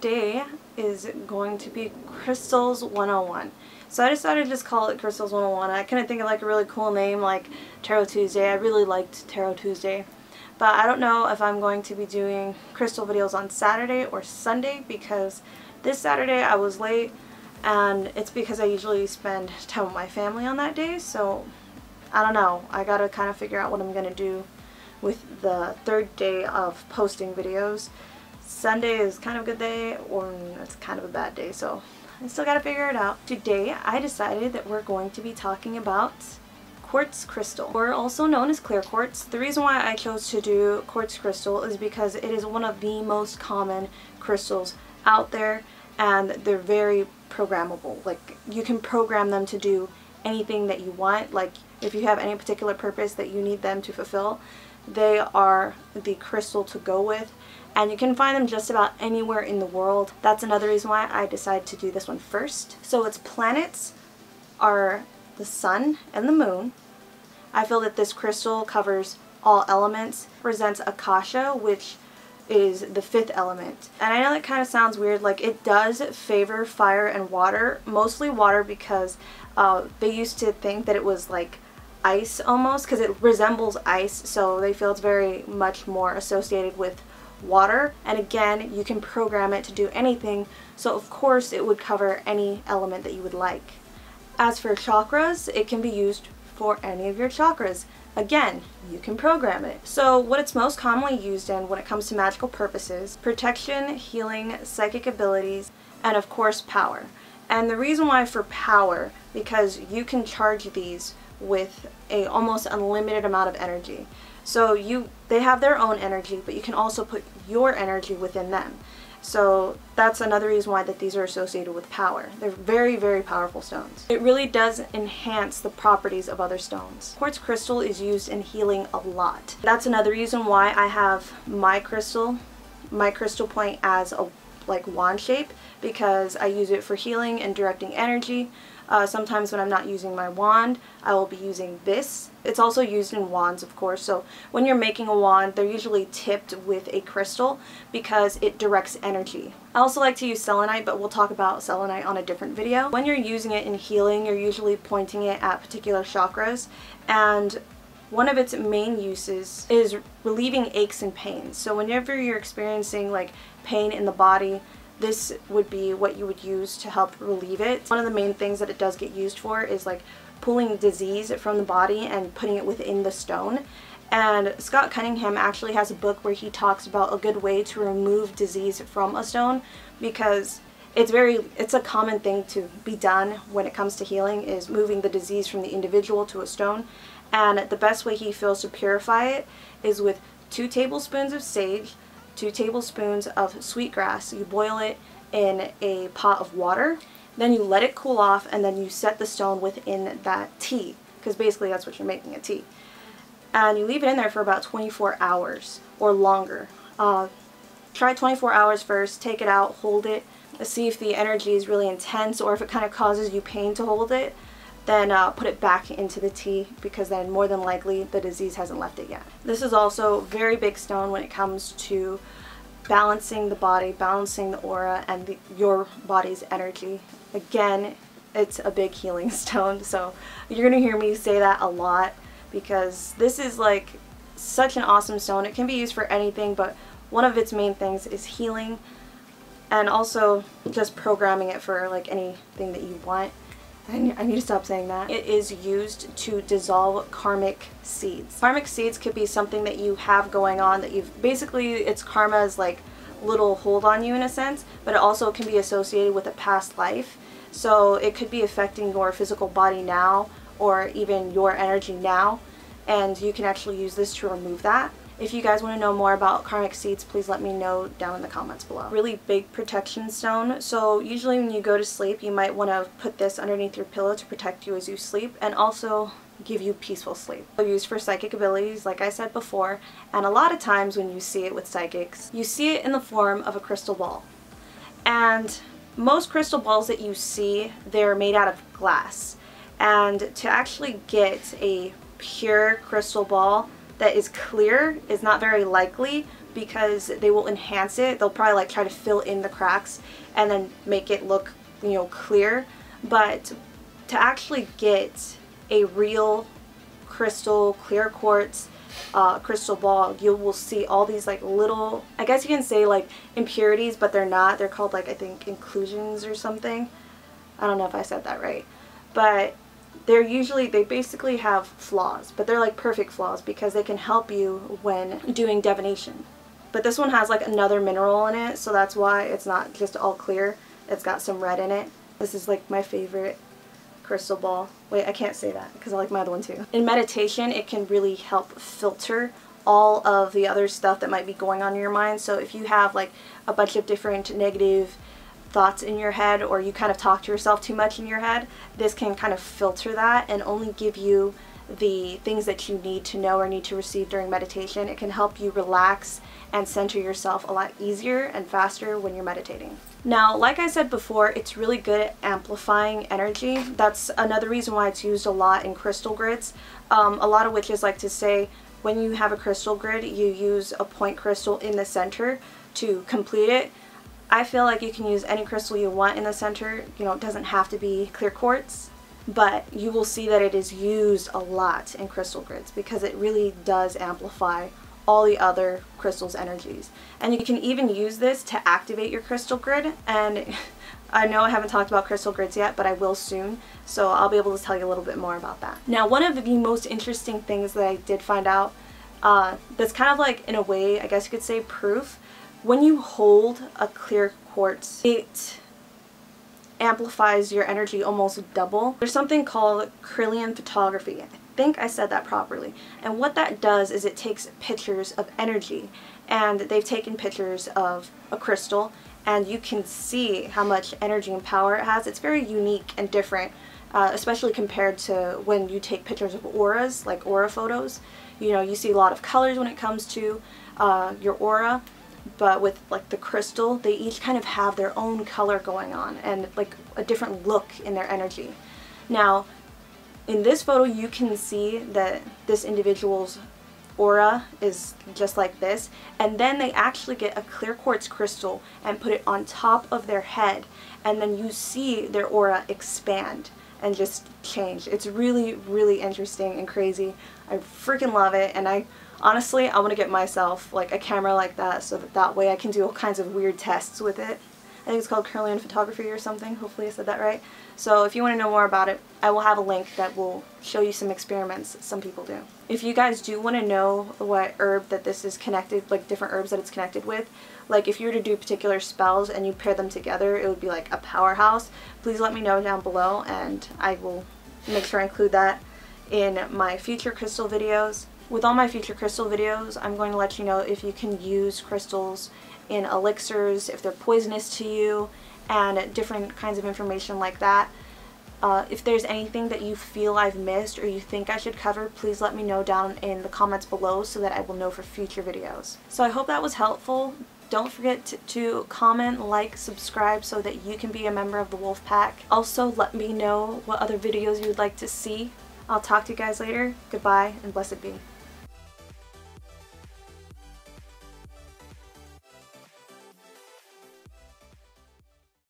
today is going to be Crystals 101. So I decided to just call it Crystals 101. I couldn't think of like a really cool name like Tarot Tuesday. I really liked Tarot Tuesday. But I don't know if I'm going to be doing crystal videos on Saturday or Sunday, because this Saturday I was late, and it's because I usually spend time with my family on that day. So I don't know. I gotta kind of figure out what I'm gonna do with the third day of posting videos. Sunday is kind of a good day, or it's kind of a bad day, so I still gotta figure it out. Today I decided that we're going to be talking about quartz crystal, or also known as clear quartz. The reason why I chose to do quartz crystal is because it is one of the most common crystals out there, and they're very programmable. Like, you can program them to do anything that you want. Like, if you have any particular purpose that you need them to fulfill, they are the crystal to go with, and you can find them just about anywhere in the world. That's another reason why I decided to do this one first. So its planets are the sun and the moon. I feel that this crystal covers all elements, represents Akasha, which is the 5th element. And I know that kind of sounds weird. Like, it does favor fire and water, mostly water, because they used to think that it was like ice almost, because it resembles ice, so they feel it's very much more associated with water. And again, you can program it to do anything, so of course it would cover any element that you would like. As for chakras, it can be used for any of your chakras. Again, you can program it. So what it's most commonly used in when it comes to magical purposes: protection, healing, psychic abilities, and of course power. And the reason why for power, because you can charge these with a almost unlimited amount of energy. So they have their own energy, but you can also put your energy within them. So that's another reason why that these are associated with power. They're very, very powerful stones. It really does enhance the properties of other stones. Quartz crystal is used in healing a lot. That's another reason why I have my crystal point as a wand shape, because I use it for healing and directing energy. Sometimes when I'm not using my wand, I will be using this. It's also used in wands, of course. So when you're making a wand, they're usually tipped with a crystal because it directs energy. I also like to use selenite, but we'll talk about selenite on a different video. When you're using it in healing, you're usually pointing it at particular chakras, and one of its main uses is relieving aches and pains. So whenever you're experiencing like pain in the body, this would be what you would use to help relieve it. One of the main things that it does get used for is like pulling disease from the body and putting it within the stone. And Scott Cunningham actually has a book where he talks about a good way to remove disease from a stone, because it's a common thing to be done when it comes to healing, is moving the disease from the individual to a stone. And the best way he feels to purify it is with 2 tablespoons of sage, 2 tablespoons of sweetgrass. You boil it in a pot of water, then you let it cool off, and then you set the stone within that tea, because basically that's what you're making, a tea. And you leave it in there for about 24 hours or longer. Try 24 hours first, take it out, hold it, see if the energy is really intense, or if it kind of causes you pain to hold it. Then put it back into the tea, because then more than likely the disease hasn't left it yet. This is also a very big stone when it comes to balancing the body, balancing the aura, and your body's energy. Again, it's a big healing stone, so you're going to hear me say that a lot, because this is like such an awesome stone. It can be used for anything, but one of its main things is healing, and also just programming it for like anything that you want. I need to stop saying that. It is used to dissolve karmic seeds. Karmic seeds could be something that you have going on, that it's karma's like little hold on you in a sense, but it also can be associated with a past life. So it could be affecting your physical body now, or even your energy now, and you can actually use this to remove that. If you guys want to know more about karmic seeds, please let me know down in the comments below. Really big protection stone. So usually when you go to sleep, you might want to put this underneath your pillow to protect you as you sleep, and also give you peaceful sleep. So used for psychic abilities, like I said before, and a lot of times when you see it with psychics, you see it in the form of a crystal ball. And most crystal balls that you see, they're made out of glass. And to actually get a pure crystal ball that is clear is not very likely, because they will enhance it. They'll probably like try to fill in the cracks and then make it look, you know, clear. But to actually get a real crystal clear quartz crystal ball, you will see all these like little, I guess you can say like impurities, but they're not. They're called like, I think, inclusions or something. I don't know if I said that right. But they basically have flaws, but they're like perfect flaws because they can help you when doing divination. But this one has like another mineral in it, so that's why it's not just all clear. It's got some red in it. This is like my favorite crystal ball. Wait, I can't say that because I like my other one too. In meditation, it can really help filter all of the other stuff that might be going on in your mind. So if you have like a bunch of different negative thoughts in your head, or you kind of talk to yourself too much in your head, this can kind of filter that and only give you the things that you need to know or need to receive during meditation. It can help you relax and center yourself a lot easier and faster when you're meditating. Now, like I said before, it's really good at amplifying energy. That's another reason why it's used a lot in crystal grids. A lot of witches like to say when you have a crystal grid, you use a point crystal in the center to complete it. I feel like you can use any crystal you want in the center. You know, it doesn't have to be clear quartz, but you will see that it is used a lot in crystal grids because it really does amplify all the other crystals' energies. And you can even use this to activate your crystal grid. And I know I haven't talked about crystal grids yet, but I will soon, so I'll be able to tell you a little bit more about that. Now, one of the most interesting things that I did find out, that's kind of like, in a way, I guess you could say proof. When you hold a clear quartz, it amplifies your energy almost double. There's something called Kirlian Photography. I think I said that properly. And what that does is it takes pictures of energy. And they've taken pictures of a crystal, and you can see how much energy and power it has. It's very unique and different, especially compared to when you take pictures of auras, like aura photos. You know, you see a lot of colors when it comes to your aura. But with like the crystal, they each kind of have their own color going on and like a different look in their energy. Now, in this photo, you can see that this individual's aura is just like this, and then they actually get a clear quartz crystal and put it on top of their head, and then you see their aura expand and just change. It's really, really interesting and crazy. I freaking love it, and honestly, I want to get myself like a camera like that so that way I can do all kinds of weird tests with it. I think it's called Kirlian Photography or something. Hopefully I said that right. So if you want to know more about it, I will have a link that will show you some experiments some people do. If you guys do want to know what herb that this is connected, like different herbs that it's connected with, like if you were to do particular spells and you pair them together, it would be like a powerhouse. Please let me know down below, and I will make sure I include that in my future crystal videos. With all my future crystal videos, I'm going to let you know if you can use crystals in elixirs, if they're poisonous to you, and different kinds of information like that. If there's anything that you feel I've missed or you think I should cover, please let me know down in the comments below so that I will know for future videos. So I hope that was helpful. Don't forget to comment, like, subscribe so that you can be a member of the Wolf Pack. Also, let me know what other videos you would like to see. I'll talk to you guys later. Goodbye and blessed be.